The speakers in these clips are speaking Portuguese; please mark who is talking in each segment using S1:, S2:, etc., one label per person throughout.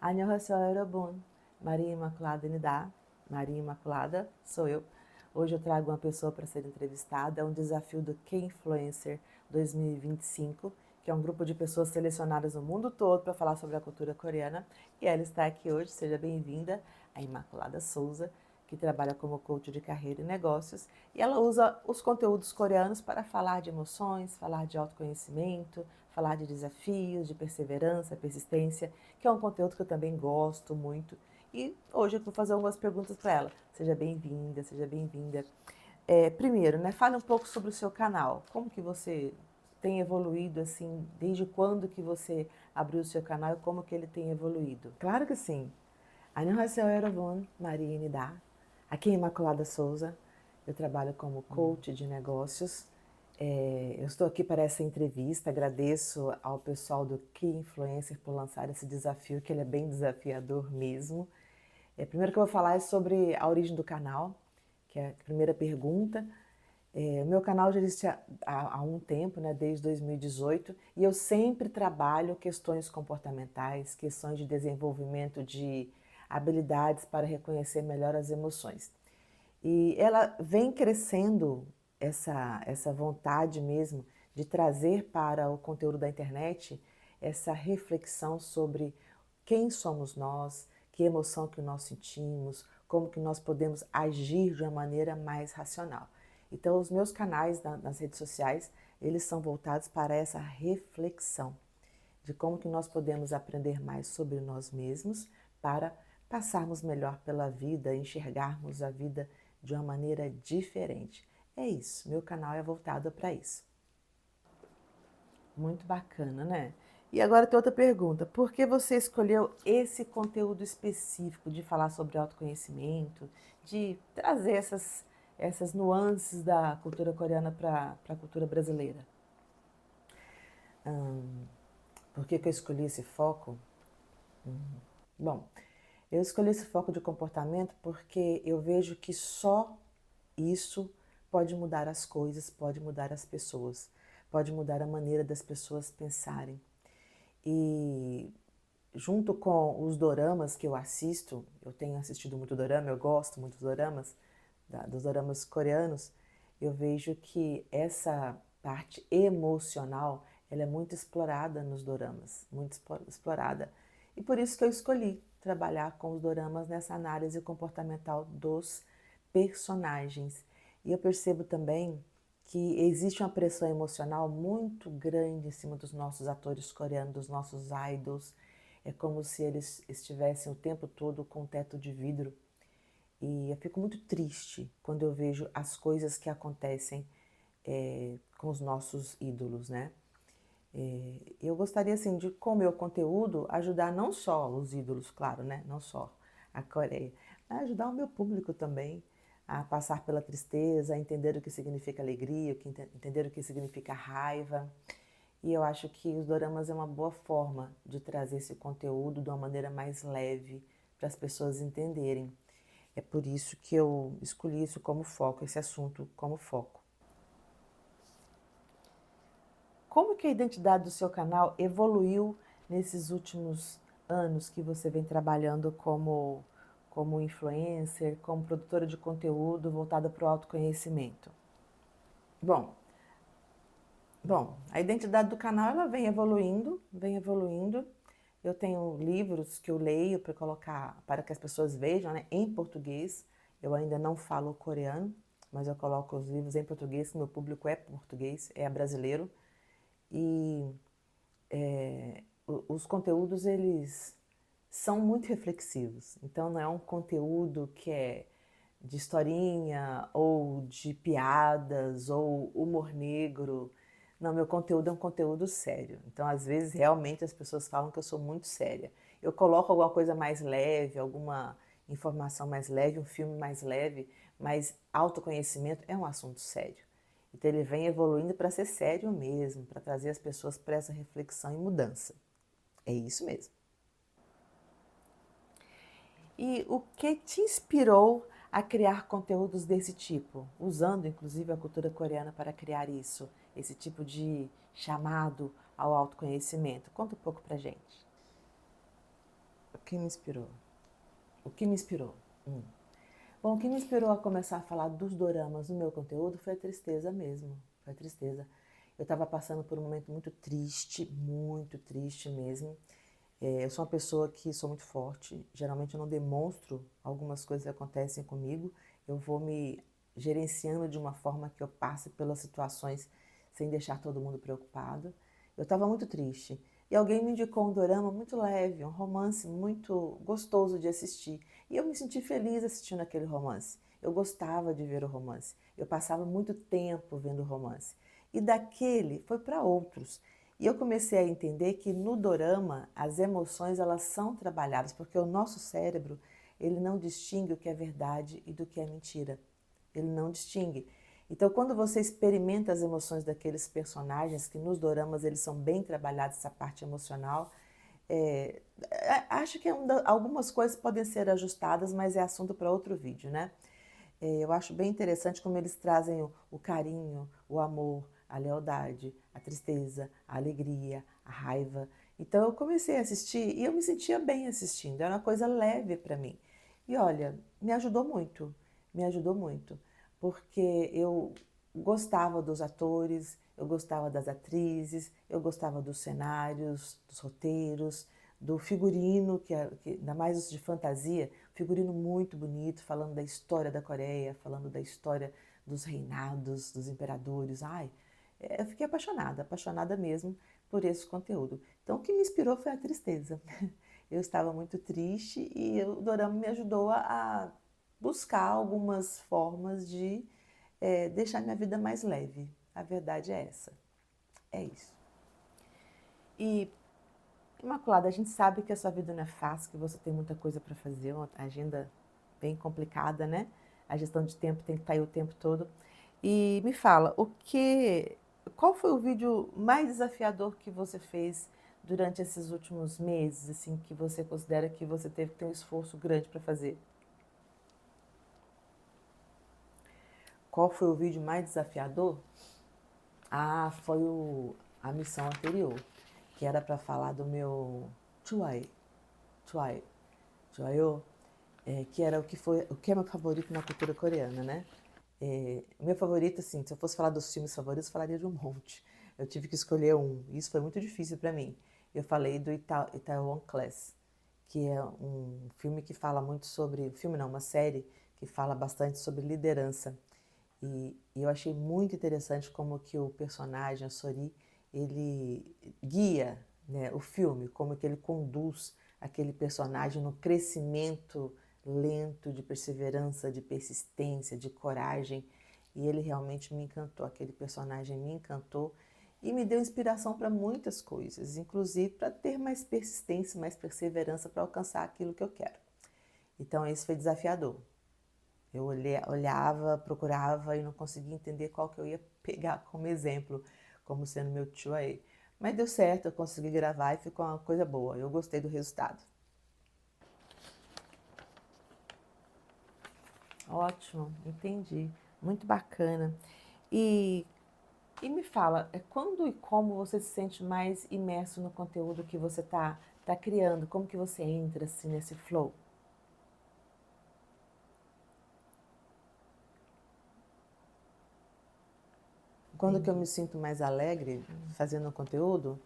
S1: Annyeonghaseyo 여러분, Maria Imaculada Nidá, Maria Imaculada sou eu. Hoje eu trago uma pessoa para ser entrevistada, é um desafio do K-Influencer 2025, que é um grupo de pessoas selecionadas no mundo todo para falar sobre a cultura coreana, e ela está aqui hoje, seja bem-vinda, a Imaculada Souza, que trabalha como coach de carreira e negócios, e ela usa os conteúdos coreanos para falar de emoções, falar de autoconhecimento, falar de desafios, de perseverança, persistência, que é um conteúdo que eu também gosto muito. E hoje eu vou fazer algumas perguntas para ela. Seja bem-vinda, seja bem-vinda. Primeiro, né, fale um pouco sobre o seu canal. Como que você tem evoluído, assim, desde quando que você abriu o seu canal e como que ele tem evoluído? Claro que sim. Annyeonghaseyo 여러분, Maria Nidá. Aqui é Imaculada Souza. Eu trabalho como coach de negócios. Eu estou aqui para essa entrevista, agradeço ao pessoal do Key Influencer por lançar esse desafio, que ele é bem desafiador mesmo. Primeiro que eu vou falar é sobre a origem do canal, que é a primeira pergunta. O meu canal já existe há um tempo, né, desde 2018, e eu sempre trabalho questões comportamentais, questões de desenvolvimento de habilidades para reconhecer melhor as emoções. E ela vem crescendo essa vontade mesmo de trazer para o conteúdo da internet essa reflexão sobre quem somos nós, que emoção que nós sentimos, como que nós podemos agir de uma maneira mais racional. Então, os meus canais nas redes sociais, eles são voltados para essa reflexão de como que nós podemos aprender mais sobre nós mesmos para passarmos melhor pela vida, enxergarmos a vida de uma maneira diferente. É isso, meu canal é voltado para isso. Muito bacana, né? E agora tem outra pergunta. Por que você escolheu esse conteúdo específico de falar sobre autoconhecimento, de trazer essas nuances da cultura coreana para a cultura brasileira? Por que eu escolhi esse foco? Bom, eu escolhi esse foco de comportamento porque eu vejo que só isso pode mudar as coisas, pode mudar as pessoas, pode mudar a maneira das pessoas pensarem. E junto com os doramas que eu assisto, eu tenho assistido muito dorama, eu gosto muito dos doramas, dos doramas coreanos, eu vejo que essa parte emocional, ela é muito explorada nos doramas, muito explorada. E por isso que eu escolhi trabalhar com os doramas nessa análise comportamental dos personagens. E eu percebo também que existe uma pressão emocional muito grande em cima dos nossos atores coreanos, dos nossos idols. É como se eles estivessem o tempo todo com um teto de vidro. E eu fico muito triste quando eu vejo as coisas que acontecem com os nossos ídolos, né? Eu gostaria, assim, de, com o meu conteúdo, ajudar não só os ídolos, claro, né? Não só a Coreia, mas ajudar o meu público também a passar pela tristeza, a entender o que significa alegria, entender o que significa raiva. E eu acho que os doramas é uma boa forma de trazer esse conteúdo de uma maneira mais leve para as pessoas entenderem. É por isso que eu escolhi isso como foco, esse assunto como foco. Como que a identidade do seu canal evoluiu nesses últimos anos que você vem trabalhando como influencer, como produtora de conteúdo voltada para o autoconhecimento? Bom, a identidade do canal ela vem evoluindo, vem evoluindo. Eu tenho livros que eu leio para colocar, para que as pessoas vejam, né, em português. Eu ainda não falo coreano, mas eu coloco os livros em português, que meu público é português, é brasileiro. E os conteúdos, eles são muito reflexivos. Então, não é um conteúdo que é de historinha ou de piadas ou humor negro. Não, meu conteúdo é um conteúdo sério. Então, às vezes, realmente as pessoas falam que eu sou muito séria. Eu coloco alguma coisa mais leve, alguma informação mais leve, um filme mais leve, mas autoconhecimento é um assunto sério. Então, ele vem evoluindo para ser sério mesmo, para trazer as pessoas para essa reflexão e mudança. É isso mesmo. E o que te inspirou a criar conteúdos desse tipo, usando inclusive a cultura coreana para criar isso, esse tipo de chamado ao autoconhecimento? Conta um pouco pra gente. que me inspirou? O que me inspirou? Bom, o que me inspirou a começar a falar dos doramas no meu conteúdo foi a tristeza mesmo. Foi a tristeza. Eu estava passando por um momento muito triste mesmo. Eu sou uma pessoa que sou muito forte. Geralmente eu não demonstro algumas coisas que acontecem comigo. Eu vou me gerenciando de uma forma que eu passe pelas situações sem deixar todo mundo preocupado. Eu estava muito triste. E alguém me indicou um dorama muito leve, um romance muito gostoso de assistir. E eu me senti feliz assistindo aquele romance. Eu gostava de ver o romance. Eu passava muito tempo vendo o romance. E daquele foi para outros. E eu comecei a entender que no dorama as emoções elas são trabalhadas, porque o nosso cérebro ele não distingue o que é verdade e do que é mentira. Ele não distingue. Então, quando você experimenta as emoções daqueles personagens, que nos doramas eles são bem trabalhados, essa parte emocional, acho que algumas coisas podem ser ajustadas, mas é assunto para outro vídeo, né? Eu acho bem interessante como eles trazem o carinho, o amor, a lealdade, a tristeza, a alegria, a raiva. Então eu comecei a assistir e eu me sentia bem assistindo, era uma coisa leve para mim. E olha, me ajudou muito, porque eu gostava dos atores, eu gostava das atrizes, eu gostava dos cenários, dos roteiros, do figurino, ainda mais os de fantasia, figurino muito bonito, falando da história da Coreia, falando da história dos reinados, dos imperadores. Ai, eu fiquei apaixonada mesmo por esse conteúdo. Então, o que me inspirou foi a tristeza. Eu estava muito triste e o dorama me ajudou a buscar algumas formas de deixar minha vida mais leve. A verdade é essa. É isso. E Imaculada, a gente sabe que a sua vida não é fácil, que você tem muita coisa para fazer, uma agenda bem complicada, né? A gestão de tempo tem que estar aí o tempo todo. E me fala, qual foi o vídeo mais desafiador que você fez durante esses últimos meses, assim, que você considera que você teve que ter um esforço grande para fazer? Qual foi o vídeo mais desafiador? Ah, foi a missão anterior, que era para falar do meu Chuai, Chuai, Chuayo, que era o que é meu favorito na cultura coreana, né? Meu favorito, assim, se eu fosse falar dos filmes favoritos, eu falaria de um monte. Eu tive que escolher um, e isso foi muito difícil para mim. Eu falei do Itaewon Class, que é um filme que fala muito sobre, filme não, uma série que fala bastante sobre liderança. E eu achei muito interessante como que o personagem, a Sori, ele guia, né, o filme, como que ele conduz aquele personagem no crescimento lento de perseverança, de persistência, de coragem. E ele realmente me encantou, aquele personagem me encantou e me deu inspiração para muitas coisas, inclusive para ter mais persistência, mais perseverança para alcançar aquilo que eu quero. Então, esse foi desafiador. Eu olhava, procurava e não conseguia entender qual que eu ia pegar como exemplo, como sendo meu tio aí. Mas deu certo, eu consegui gravar e ficou uma coisa boa. Eu gostei do resultado. Ótimo, entendi. Muito bacana. E, e me fala, quando e como você se sente mais imerso no conteúdo que você tá criando? Como que você entra assim nesse flow? Quando que eu me sinto mais alegre fazendo conteúdo?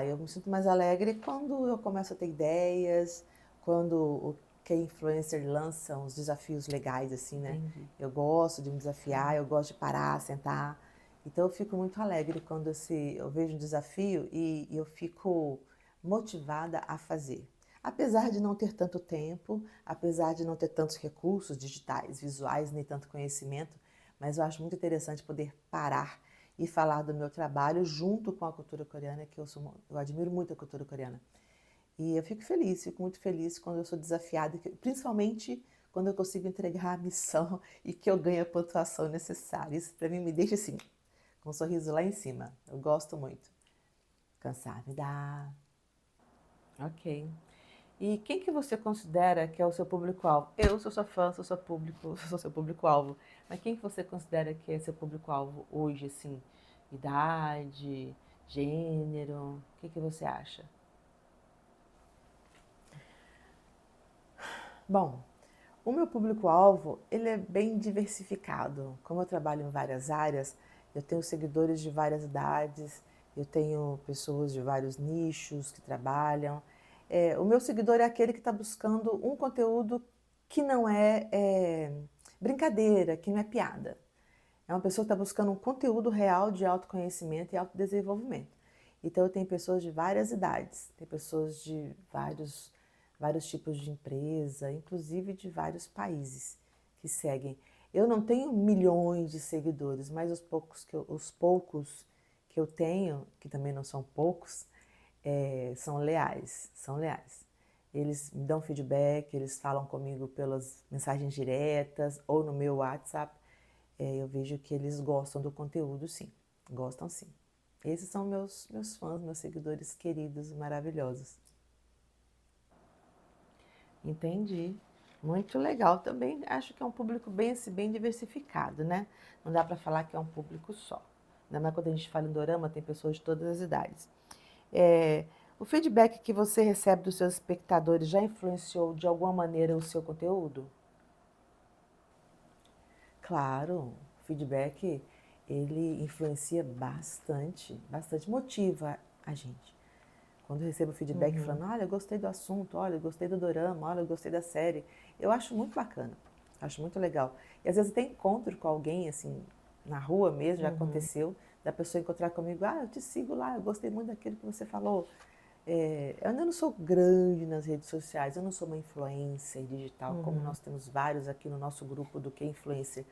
S1: Eu me sinto mais alegre quando eu começo a ter ideias, quando o que influencer lança uns desafios legais, assim, né?
S2: Entendi.
S1: Eu gosto de me desafiar, eu gosto de parar, sentar. Então eu fico muito alegre quando eu vejo um desafio e eu fico motivada a fazer. Apesar de não ter tanto tempo, apesar de não ter tantos recursos digitais, visuais, nem tanto conhecimento, mas eu acho muito interessante poder parar e falar do meu trabalho junto com a cultura coreana, que eu admiro muito a cultura coreana. E eu fico muito feliz quando eu sou desafiada, principalmente quando eu consigo entregar a missão e que eu ganho a pontuação necessária. Isso para mim me deixa assim, com um sorriso lá em cima. Eu gosto muito. Cansar me dá. Ok. E quem que você considera que é o seu público-alvo? Eu sou sua fã, sou seu público, sou seu público-alvo. Mas quem que você considera que é seu público-alvo hoje, assim? Idade, gênero? O que que você acha? Bom, o meu público-alvo, ele é bem diversificado. Como eu trabalho em várias áreas, eu tenho seguidores de várias idades, eu tenho pessoas de vários nichos que trabalham. O meu seguidor é aquele que está buscando um conteúdo que não é brincadeira, que não é piada. É uma pessoa que está buscando um conteúdo real de autoconhecimento e autodesenvolvimento. Então, eu tenho pessoas de várias idades, tem pessoas de vários tipos de empresa, inclusive de vários países que seguem. Eu não tenho milhões de seguidores, mas os poucos que eu tenho, que também não são poucos, são leais, são leais. Eles me dão feedback, eles falam comigo pelas mensagens diretas ou no meu WhatsApp. Eu vejo que eles gostam do conteúdo, sim. Gostam, sim. Esses são meus fãs, meus seguidores queridos e maravilhosos. Entendi. Muito legal. Também acho que é um público bem, assim, bem diversificado, né? Não dá para falar que é um público só. Ainda mais quando a gente fala em dorama, tem pessoas de todas as idades. É, o feedback que você recebe dos seus espectadores já influenciou de alguma maneira o seu conteúdo? Claro, o feedback ele influencia bastante, bastante, motiva a gente. Quando eu recebo feedback falando, olha, eu gostei do assunto, olha, eu gostei do dorama, olha, eu gostei da série, eu acho muito bacana, acho muito legal. E às vezes até encontro com alguém, assim, na rua mesmo, já aconteceu, da pessoa encontrar comigo, eu te sigo lá, eu gostei muito daquilo que você falou. Eu ainda não sou grande nas redes sociais, eu não sou uma influencer digital, como nós temos vários aqui no nosso grupo do Que Influencer.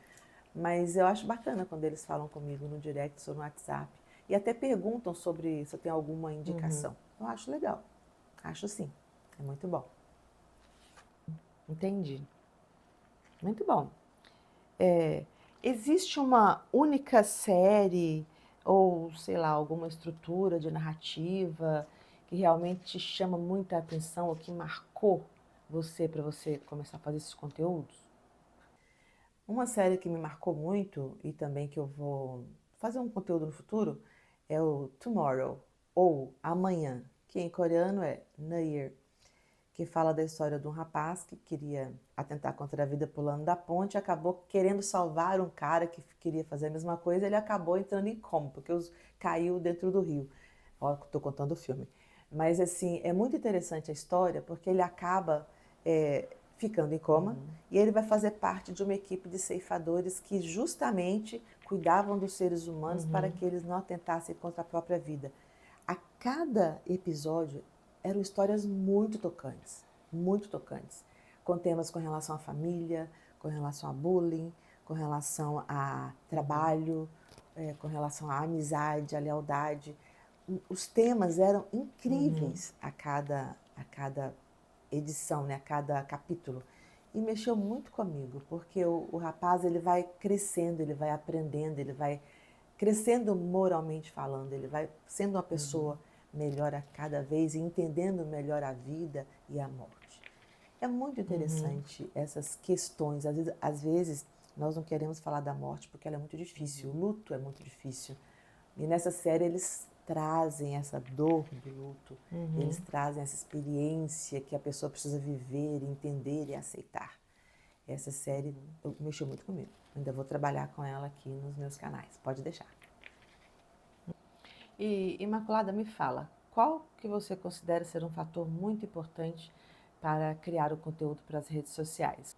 S1: Mas eu acho bacana quando eles falam comigo no direct ou no WhatsApp. E até perguntam sobre se eu tenho alguma indicação. Eu acho legal. Acho sim. É muito bom. Entendi. Muito bom. Existe uma única série ou, sei lá, alguma estrutura de narrativa que realmente te chama muita atenção ou que marcou você para você começar a fazer esses conteúdos? Uma série que me marcou muito e também que eu vou fazer um conteúdo no futuro é o Tomorrow, ou Amanhã, que em coreano é Nair, que fala da história de um rapaz que queria atentar contra a vida pulando da ponte e acabou querendo salvar um cara que queria fazer a mesma coisa, ele acabou entrando em coma, porque caiu dentro do rio. Ó, estou contando o filme. Mas, assim, é muito interessante a história, porque ele acaba ficando em coma e ele vai fazer parte de uma equipe de ceifadores que justamente cuidavam dos seres humanos para que eles não atentassem contra a própria vida. A cada episódio eram histórias muito tocantes, com temas com relação à família, com relação a bullying, com relação a trabalho, com relação à amizade, à lealdade. Os temas eram incríveis a cada edição, né, a cada capítulo. E mexeu muito comigo, porque o rapaz ele vai crescendo, ele vai aprendendo, ele vai crescendo moralmente falando, ele vai sendo uma pessoa melhor a cada vez e entendendo melhor a vida e a morte. É muito interessante essas questões. Às vezes nós não queremos falar da morte porque ela é muito difícil, o luto é muito difícil. E nessa série eles trazem essa dor do luto, eles trazem essa experiência que a pessoa precisa viver, entender e aceitar. Essa série mexeu muito comigo. Ainda vou trabalhar com ela aqui nos meus canais, pode deixar. E, Imaculada, me fala, qual que você considera ser um fator muito importante para criar o conteúdo para as redes sociais?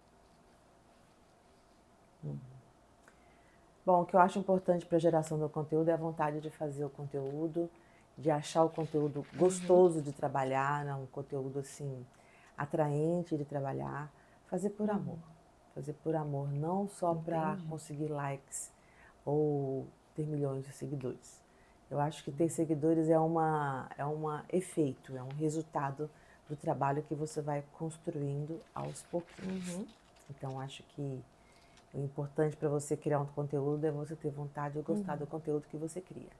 S1: Bom, o que eu acho importante para a geração do conteúdo é a vontade de fazer o conteúdo, de achar o conteúdo gostoso de trabalhar, né? Um conteúdo assim atraente de trabalhar, fazer por amor. Fazer por amor, não só para conseguir likes ou ter milhões de seguidores. Eu acho que ter seguidores é um efeito, é um resultado do trabalho que você vai construindo aos pouquinhos. Então, acho que o importante para você criar um conteúdo é você ter vontade ou gostar do conteúdo que você cria.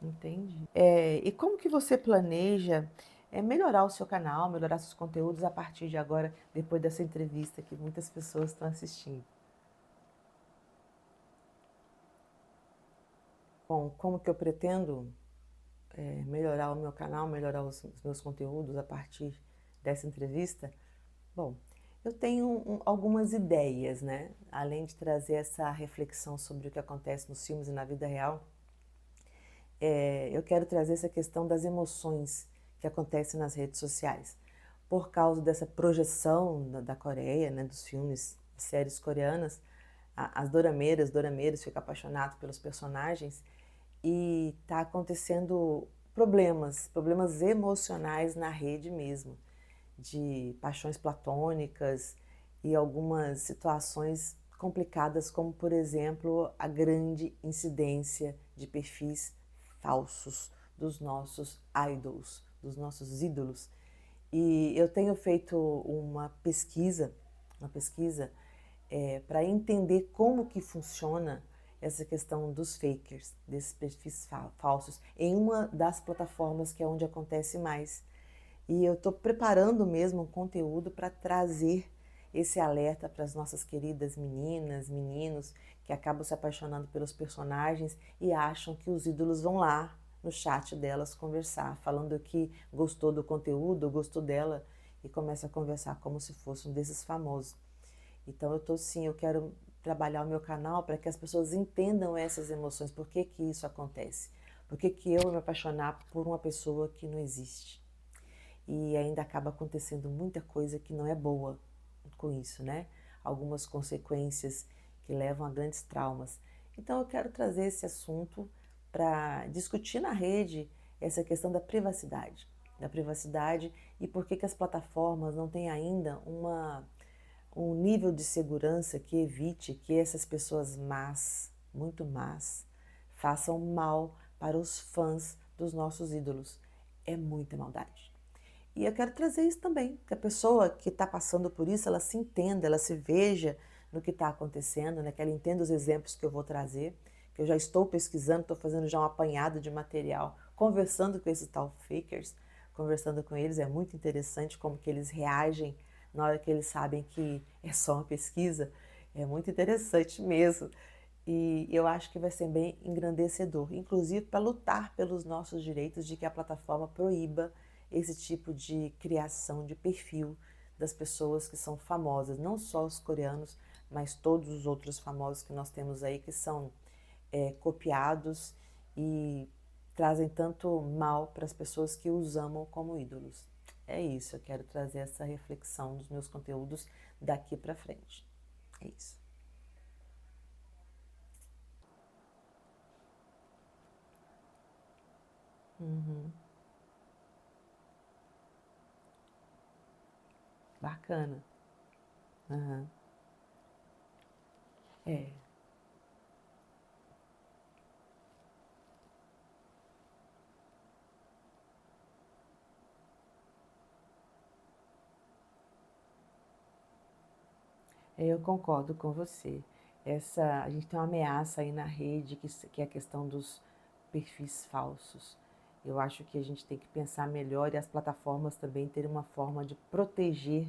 S1: Entendi. E como que você planeja melhorar o seu canal, melhorar seus conteúdos a partir de agora, depois dessa entrevista que muitas pessoas estão assistindo? Bom, como que eu pretendo melhorar o meu canal, melhorar os meus conteúdos a partir dessa entrevista? Bom, Eu tenho algumas ideias, né? Além de trazer essa reflexão sobre o que acontece nos filmes e na vida real, eu quero trazer essa questão das emoções que acontecem nas redes sociais. Por causa dessa projeção da Coreia, né, dos filmes, séries coreanas, as dorameiros ficam apaixonados pelos personagens e está acontecendo problemas emocionais na rede mesmo, de paixões platônicas e algumas situações complicadas, como por exemplo a grande incidência de perfis falsos dos nossos idols, dos nossos ídolos. E eu tenho feito uma pesquisa para entender como que funciona essa questão dos fakers, desses perfis falsos, em uma das plataformas que é onde acontece mais. E eu estou preparando mesmo um conteúdo para trazer esse alerta para as nossas queridas meninas, meninos, que acabam se apaixonando pelos personagens e acham que os ídolos vão lá no chat delas conversar, falando que gostou do conteúdo, gostou dela, e começa a conversar como se fosse um desses famosos. Então eu quero trabalhar o meu canal para que as pessoas entendam essas emoções, por que que isso acontece, por que que eu me apaixonar por uma pessoa que não existe. E ainda acaba acontecendo muita coisa que não é boa com isso, né? Algumas consequências que levam a grandes traumas. Então eu quero trazer esse assunto para discutir na rede essa questão da privacidade e por que que as plataformas não têm ainda um nível de segurança que evite que essas pessoas más, muito más, façam mal para os fãs dos nossos ídolos. É muita maldade. E eu quero trazer isso também, que a pessoa que está passando por isso, ela se entenda, ela se veja no que está acontecendo, né? Que ela entenda os exemplos que eu vou trazer, que eu já estou pesquisando, estou fazendo já um apanhado de material, conversando com esses tal fakers, conversando com eles, é muito interessante como que eles reagem na hora que eles sabem que é só uma pesquisa, é muito interessante mesmo. E eu acho que vai ser bem engrandecedor, inclusive para lutar pelos nossos direitos de que a plataforma proíba esse tipo de criação de perfil das pessoas que são famosas, não só os coreanos, mas todos os outros famosos que nós temos aí que são copiados e trazem tanto mal para as pessoas que os amam como ídolos. É isso, eu quero trazer essa reflexão dos meus conteúdos daqui para frente. É isso. Uhum, bacana. Uhum. É, eu concordo com você. A gente tem uma ameaça aí na rede que é a questão dos perfis falsos. Eu acho que a gente tem que pensar melhor e as plataformas também terem uma forma de proteger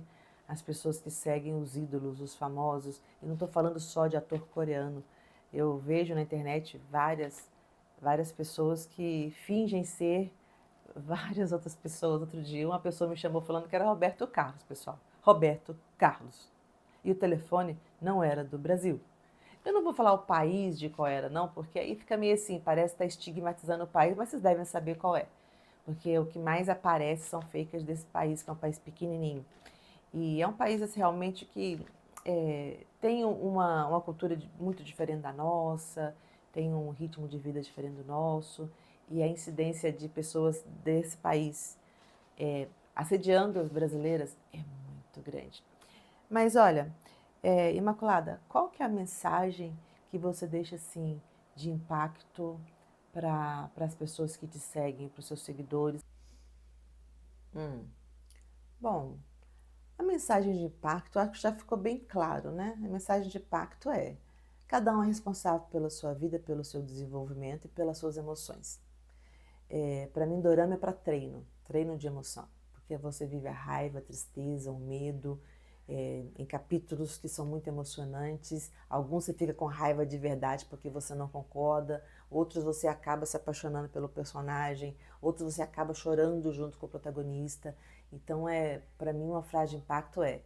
S1: as pessoas que seguem os ídolos, os famosos. E não estou falando só de ator coreano. Eu vejo na internet várias pessoas que fingem ser várias outras pessoas. Outro dia, uma pessoa me chamou falando que era Roberto Carlos, pessoal. Roberto Carlos. E o telefone não era do Brasil. Eu não vou falar o país de qual era, não, porque aí fica meio assim, parece estar estigmatizando o país, mas vocês devem saber qual é. Porque o que mais aparece são fakers desse país, que é um país pequenininho. E é um país assim, realmente que tem uma cultura muito diferente da nossa, tem um ritmo de vida diferente do nosso, e a incidência de pessoas desse país assediando as brasileiras é muito grande. Mas olha, Imaculada, qual que é a mensagem que você deixa assim de impacto para as pessoas que te seguem, para os seus seguidores? Hum, Bom, a mensagem de impacto, acho que já ficou bem claro, né? A mensagem de impacto é: cada um é responsável pela sua vida, pelo seu desenvolvimento e pelas suas emoções. Para mim, dorama é para treino de emoção, porque você vive a raiva, a tristeza, o medo, em capítulos que são muito emocionantes. Alguns você fica com raiva de verdade porque você não concorda, outros você acaba se apaixonando pelo personagem, outros você acaba chorando junto com o protagonista. Então, para mim, uma frase de impacto é: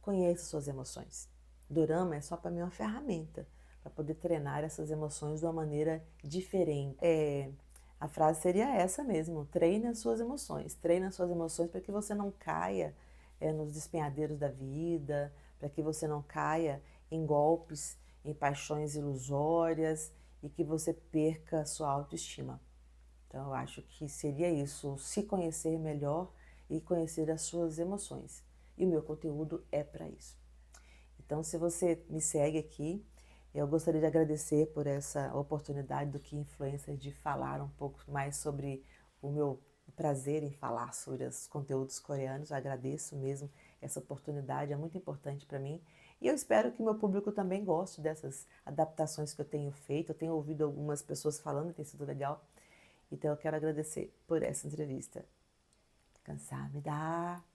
S1: Conheça suas emoções. Dorama é só para mim uma ferramenta para poder treinar essas emoções de uma maneira diferente. A frase seria essa mesmo: treine as suas emoções. Treine as suas emoções para que você não caia nos despenhadeiros da vida, para que você não caia em golpes, em paixões ilusórias e que você perca a sua autoestima. Então, eu acho que seria isso, se conhecer melhor e conhecer as suas emoções. E o meu conteúdo é para isso. Então, se você me segue aqui, eu gostaria de agradecer por essa oportunidade do Que Influencer de falar um pouco mais sobre o meu prazer em falar sobre os conteúdos coreanos. Eu agradeço mesmo essa oportunidade, é muito importante para mim. E eu espero que o meu público também goste dessas adaptações que eu tenho feito. Eu tenho ouvido algumas pessoas falando, tem sido legal. Então eu quero agradecer por essa entrevista. 감사합니다.